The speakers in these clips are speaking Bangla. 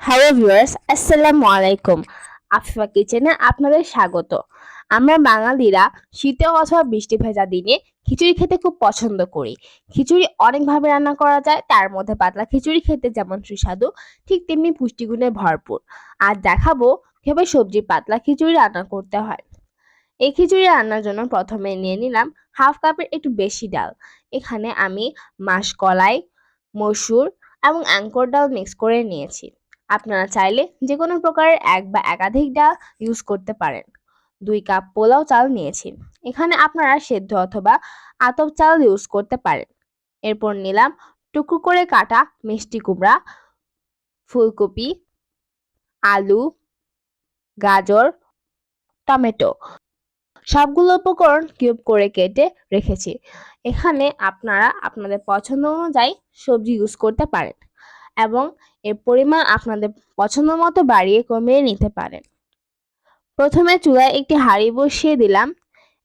হ্যালো ভিউয়ার্স, আসসালামু আলাইকুম। আফিফা কিচেনে আপনাদের স্বাগত। আমরা বাঙালিরা শীতে অথবা বৃষ্টি ভেজা দিনে খিচুড়ি খেতে খুব পছন্দ করি। খিচুড়ি অনেকভাবে রান্না করা যায়, তার মধ্যে পাতলা খিচুড়ি খেতে যেমন সুস্বাদু, ঠিক তেমনি পুষ্টিগুণে ভরপুর। আর দেখাবো কিভাবে সবজি পাতলা খিচুড়ি রান্না করতে হয়। এই খিচুড়ি রান্নার জন্য প্রথমে নিয়ে নিলাম হাফ কাপের একটু বেশি ডাল। এখানে আমি মাসকলাই, মসুর এবং অ্যাঙ্কর ডাল মিক্স করে নিয়েছি। আপনারা চাইলে যে কোনো প্রকারের এক বা একাধিক ডাল ইউজ করতে পারেন। 2 কাপ পোলাও চাল নিয়েছি। এখানে আপনারা সেদ্ধ অথবা আতপ চাল ইউজ করতে পারেন। এরপর নিলাম টুকরো করে কাটা মিষ্টি কুমড়া, ফুলকপি, আলু, গাজর, টমেটো। সবগুলো উপকরণ কিউব করে কেটে রেখেছি। এখানে আপনারা আপনাদের পছন্দ অনুযায়ী সবজি ইউজ করতে পারেন এবং এর পরিমাণ আপনাদের পছন্দ মতো বাড়িয়ে কমিয়ে নিতে পারেন। প্রথমে চুলায় একটি হাঁড়ি বসিয়ে দিলাম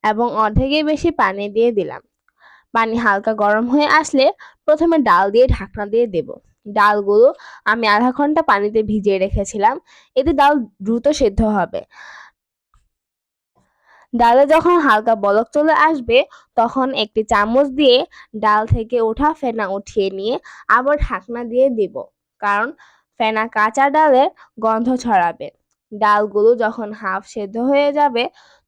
এবং অর্ধেকের বেশি পানি দিয়ে দিলাম। পানি হালকা গরম হয়ে আসলে প্রথমে ডাল দিয়ে ঢাকনা দিয়ে দেব। ডালগুলো আমি আধা ঘন্টা পানিতে ভিজিয়ে রেখেছিলাম, এতে ডাল দ্রুত সেদ্ধ হবে। ডালে যখন হালকা বলক চলে আসবে তখন একটি চামচ দিয়ে ডাল থেকে ওঠা ফেনা উঠিয়ে নিয়ে আবার ঢাকনা দিয়ে দিব, কারণ ফেনা কাঁচা ডালের গন্ধ ছড়াবে। ডালগুলো যখন হাফ সেদ্ধ হয়ে যাবে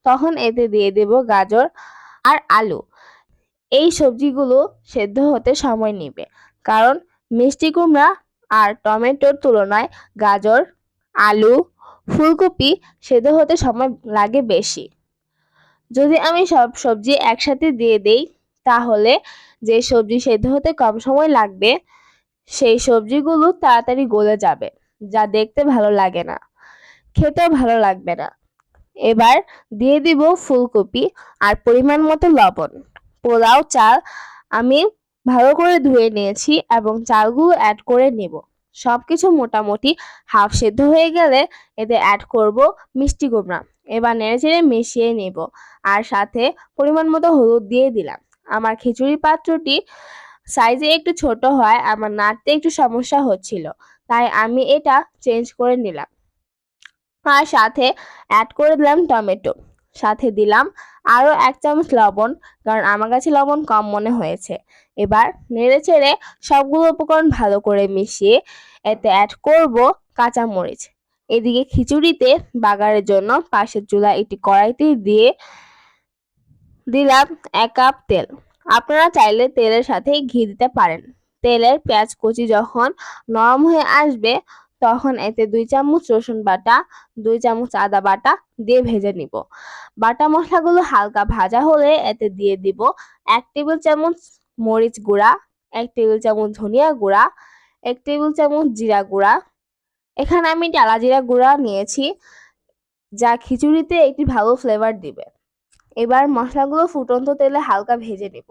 তখন এতে দিয়ে দেব গাজর আর আলু। এই সবজিগুলো সেদ্ধ হতে সময় নেবে, কারণ মিষ্টি কুমড়া আর টমেটোর তুলনায় গাজর, আলু, ফুলকপি সেদ্ধ হতে সময় লাগে বেশি। যদি আমি সব সবজি একসাথে দিয়ে দেই তাহলে যে সবজি সেদ্ধ হতে কম সময় লাগবে সেই সবজিগুলো তাড়াতাড়ি গলে যাবে, যা দেখতে ভালো লাগে না, খেতেও ভালো লাগবে না। এবার দিয়ে দিব ফুলকপি আর পরিমাণ মতো লবণ। পোলাও চাল আমি ভালো করে ধুয়ে নিয়েছি এবং চালগুলো অ্যাড করে নেব। সবকিছু মোটামুটি হাফ সেদ্ধ হয়ে গেলে এতে অ্যাড করব মিষ্টি কুমড়া। এবার নেড়েচেড়ে মিশিয়ে নেব আর সাথে পরিমাণ মতো হলুদ দিয়ে দিলাম। আমার খিচুড়ি পাত্রটি সাইজে একটু ছোট হয়, আমার নাড়তে একটু সমস্যা হচ্ছিল, তাই আমি এটা চেঞ্জ করে নিলাম। আর সাথে অ্যাড করে দিলাম টমেটো। সাথে দিলাম আরও 1 চামচ লবণ, কারণ আমার কাছে লবণ কম মনে হয়েছে। এবার নেড়েচেড়ে সবগুলো উপকরণ ভালো করে মিশিয়ে এতে অ্যাড করব কাঁচামরিচ। এদিকে খিচুড়িতে বাগারের জন্য পাশের চুলায় একটি কড়াইতে দিয়ে দিলাম 1 কাপ তেল। আপনারা চাইলে তেলের সাথে ঘি দিতে পারেন। তেলের পেঁয়াজ কুচি যখন নরম হয়ে আসবে তখন এতে 2 চামচ রসুন বাটা, 2 চামচ আদা বাটা দিয়ে ভেজে নিব। বাটা মশলাগুলো হালকা ভাজা হলে এতে দিয়ে দিব 1 টেবিল চামচ মরিচ গুঁড়া, 1 টেবিল চামচ ধনিয়া গুঁড়া, 1 টেবিল চামচ জিরা গুঁড়া। এখানে আমি টালা জিরা গুঁড়া নিয়েছি, যা খিচুড়িতে একটি ভালো ফ্লেভার দিবে। এবার মশলাগুলো ফুটন্ত তেলে হালকা ভেজে নেব।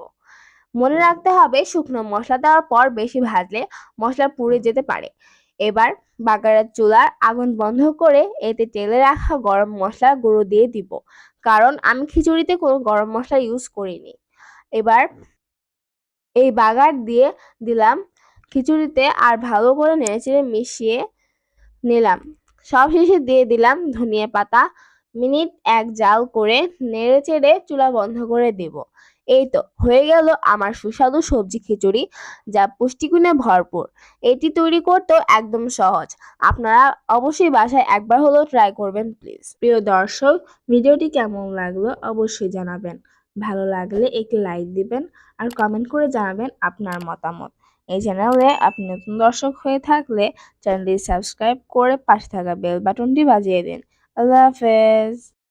মনে রাখতে হবে শুকনো মশলা দেওয়ার পর বেশি ভাজলে মশলা পুড়ে যেতে পারে। এবার বাগারের চুলার আগুন বন্ধ করে এতে তেলে রাখা গরম মশলা গুঁড়ো দিয়ে দিব, কারণ আমি খিচুড়িতে কোনো গরম মশলা ইউজ করিনি। এবার এই বাগার দিয়ে দিলাম খিচুড়িতে আর ভালো করে নেড়েচেড়ে মিশিয়ে নিলাম। সবশেষে দিয়ে দিলাম ধনিয়া পাতা। মিনিট 1 জাল করে নেড়েচেড়ে চুলা বন্ধ করে দেব। এই তো হয়ে গেল আমার সুস্বাদু সবজি খিচুড়ি, যা পুষ্টিগুণে ভরপুর। এটি তৈরি করতেও একদম সহজ। আপনারা অবশ্যই বাসায় একবার হলেও ট্রাই করবেন প্লিজ। প্রিয় দর্শক, ভিডিওটি কেমন লাগলো অবশ্যই জানাবেন। ভালো লাগলে একটি লাইক দিবেন আর কমেন্ট করে জানাবেন আপনার মতামত। এই চ্যানেলে আপনি নতুন দর্শক হয়ে থাকলে চ্যানেলটি সাবস্ক্রাইব করে পাশে থাকা বেল বাটনটি বাজিয়ে দিন। আল্লাহ হাফেজ।